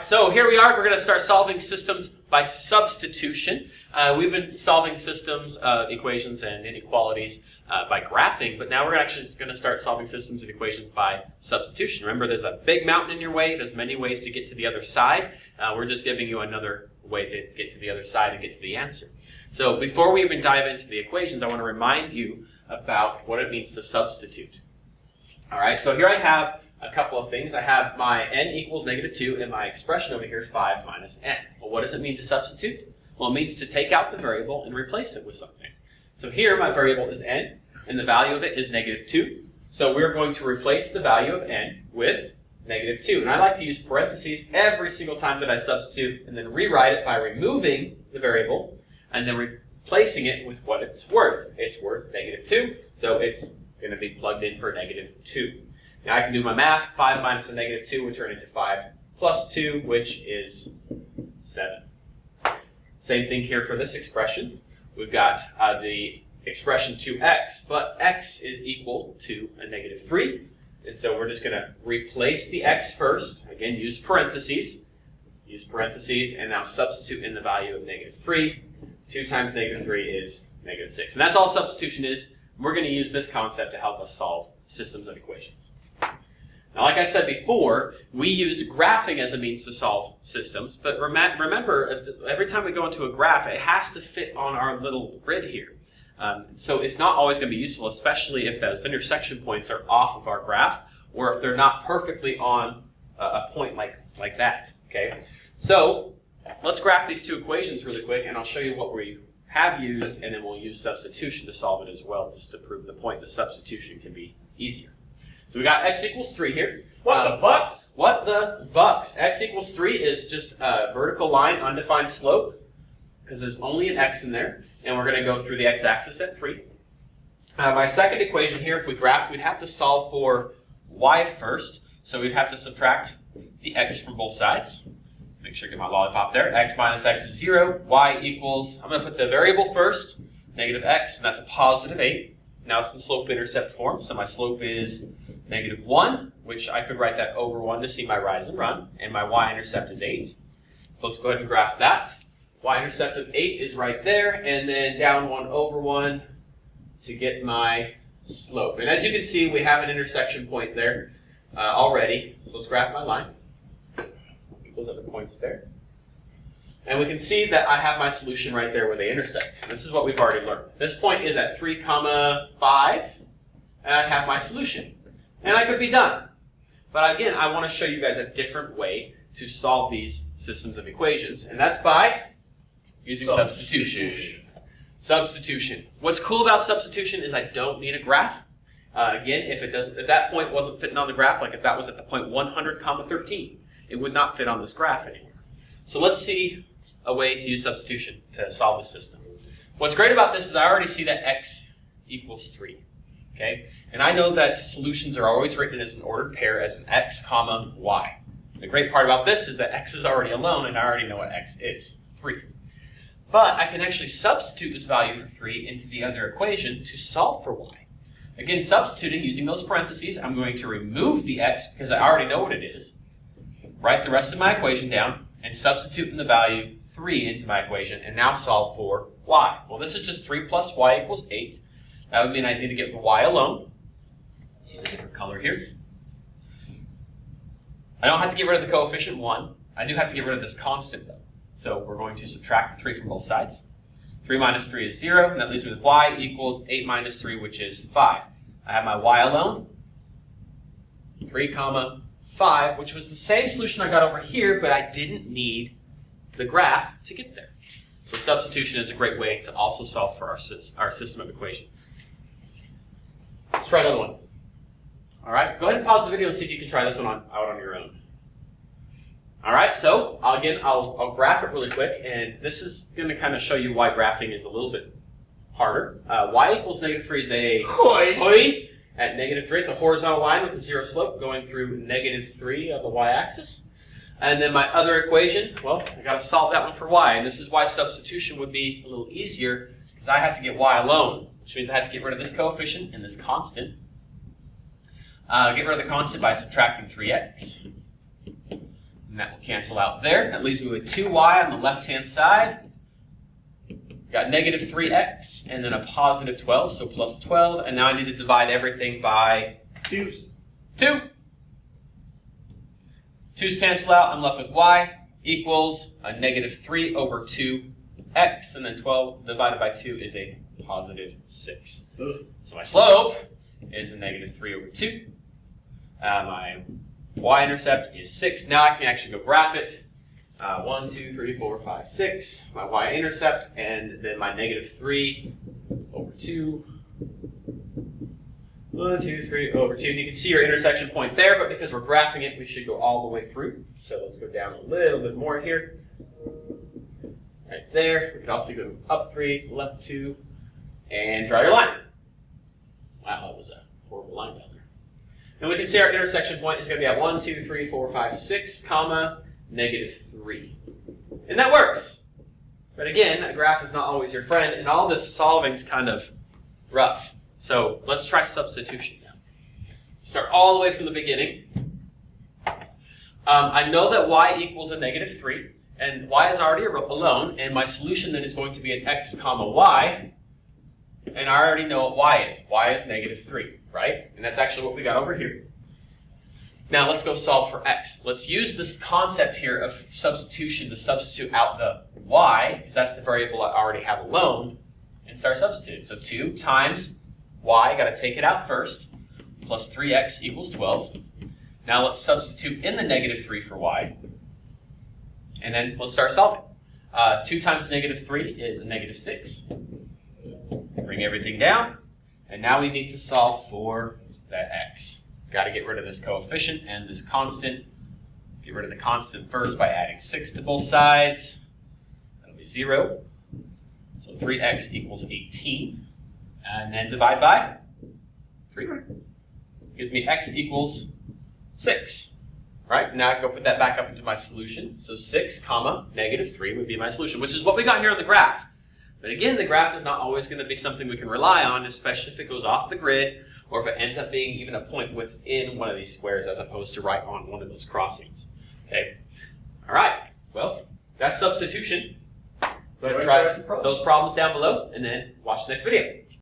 right, so here we are. We're going to start solving systems by substitution. We've been solving systems, equations, and inequalities by graphing, but now we're actually going to start solving systems of equations by substitution. Remember, there's a big mountain in your way. There's many ways to get to the other side. We're just giving you another way to get to the other side and get to the answer. So before we even dive into the equations, I want to remind you about what it means to substitute. All right, so here I have a couple of things. I have my n equals -2 and my expression over here 5 minus n. Well, what does it mean to substitute? Well, it means to take out the variable and replace it with something. So here my variable is n and the value of it is -2. So we're going to replace the value of n with -2. And I like to use parentheses every single time that I substitute and then rewrite it by removing the variable and then replacing it with what it's worth. It's worth -2, so it's going to be plugged in for -2. Now I can do my math. 5 minus a -2 would turn into 5 plus 2, which is 7. Same thing here for this expression. We've got the expression 2x, but x is equal to a -3. And so we're just going to replace the x first. Again, use parentheses, and now substitute in the value of -3. 2 times -3 is -6. And that's all substitution is. We're going to use this concept to help us solve systems of equations. Now, like I said before, we used graphing as a means to solve systems, but remember, every time we go into a graph, it has to fit on our little grid here. So it's not always going to be useful, especially if those intersection points are off of our graph, or if they're not perfectly on a point like that. Okay, so let's graph these two equations really quick, and I'll show you what we have used, and then we'll use substitution to solve it as well, just to prove the point that substitution can be easier. So we got x equals 3 here. What the bucks? What the bucks? X equals 3 is just a vertical line, undefined slope, because there's only an x in there, and we're going to go through the x-axis at 3. My second equation here, if we graph, we'd have to solve for y first, so we'd have to subtract the x from both sides. Make sure I get my lollipop there. X minus x is 0. Y equals, I'm going to put the variable first, -x, and that's a +8. Now it's in slope-intercept form, so my slope is -1, which I could write that over 1 to see my rise and run, and my y-intercept is 8. So let's go ahead and graph that. Y-intercept of 8 is right there, and then down 1 over 1 to get my slope. And as you can see, we have an intersection point there already. So let's graph my line. Those are the points there. And we can see that I have my solution right there where they intersect. This is what we've already learned. This point is at 3, 5, and I have my solution. And I could be done. But again, I want to show you guys a different way to solve these systems of equations, and that's by using substitution. Substitution. What's cool about substitution is I don't need a graph. Again, if that point wasn't fitting on the graph, like if that was at the point 100, 13, it would not fit on this graph anymore. So let's see a way to use substitution to solve this system. What's great about this is I already see that x equals 3. Okay? And I know that solutions are always written as an ordered pair as an x, y. The great part about this is that x is already alone, and I already know what x is, 3. But I can actually substitute this value for 3 into the other equation to solve for y. Again, substituting using those parentheses, I'm going to remove the x because I already know what it is, write the rest of my equation down, and substitute in the value 3 into my equation, and now solve for y. Well, this is just 3 plus y equals 8. That would mean I need to get the y alone. Let's use a different color here. I don't have to get rid of the coefficient 1. I do have to get rid of this constant, though. So we're going to subtract the 3 from both sides. 3 minus 3 is 0, and that leaves me with y equals 8 minus 3, which is 5. I have my y alone, 3, 5, which was the same solution I got over here, but I didn't need the graph to get there. So substitution is a great way to also solve for our system of equation. Let's try another one. All right, go ahead and pause the video and see if you can try this one out on your own. All right, so I'll graph it really quick, and this is going to kind of show you why graphing is a little bit harder. Y equals -3 is a hoi. At -3, it's a horizontal line with a 0 slope going through -3 of the y-axis. And then my other equation, well, I got to solve that one for y, and this is why substitution would be a little easier, because I had to get y alone, which means I had to get rid of this coefficient and this constant. Get rid of the constant by subtracting 3x. And that will cancel out there. That leaves me with 2y on the left-hand side. Got negative 3x and then a positive 12, so plus 12. And now I need to divide everything by 2. 2's cancel out. I'm left with y equals a negative 3 over 2x. And then 12 divided by 2 is a positive 6. So my slope is a negative 3 over 2. My y-intercept is 6. Now I can actually go graph it. 1, 2, 3, 4, 5, 6. My y-intercept, and then my negative 3 over 2. 1, 2, 3 over 2. And you can see your intersection point there, but because we're graphing it, we should go all the way through. So let's go down a little bit more here. Right there. We could also go up 3, left 2, and draw your line. Wow, that was a horrible line down there. And we can see our intersection point is going to be at 1, 2, 3, 4, 5, 6, comma, negative 3. And that works. But again, a graph is not always your friend, and all this solving is kind of rough. So let's try substitution now. Start all the way from the beginning. I know that y equals a negative 3, and y is already alone, and my solution then is going to be an x comma y, and I already know what y is. Y is negative 3, right? And that's actually what we got over here. Now let's go solve for x. Let's use this concept here of substitution to substitute out the y, because that's the variable I already have alone, and start substituting. So 2 times y, got to take it out first, plus 3x equals 12. Now let's substitute in the negative 3 for y, and then let's start solving. 2 times negative 3 is a negative 6. Bring everything down, and now we need to solve for that x. Got to get rid of this coefficient and this constant. Get rid of the constant first by adding 6 to both sides. That'll be 0. So 3x equals 18. And then divide by 3. Gives me x equals 6. Right? Now I can go put that back up into my solution. So 6 comma negative 3 would be my solution, which is what we got here on the graph. But again, the graph is not always going to be something we can rely on, especially if it goes off the grid, or if it ends up being even a point within one of these squares as opposed to right on one of those crossings. Okay? All right. Well, that's substitution. Go ahead and try those problems down below, and then watch the next video.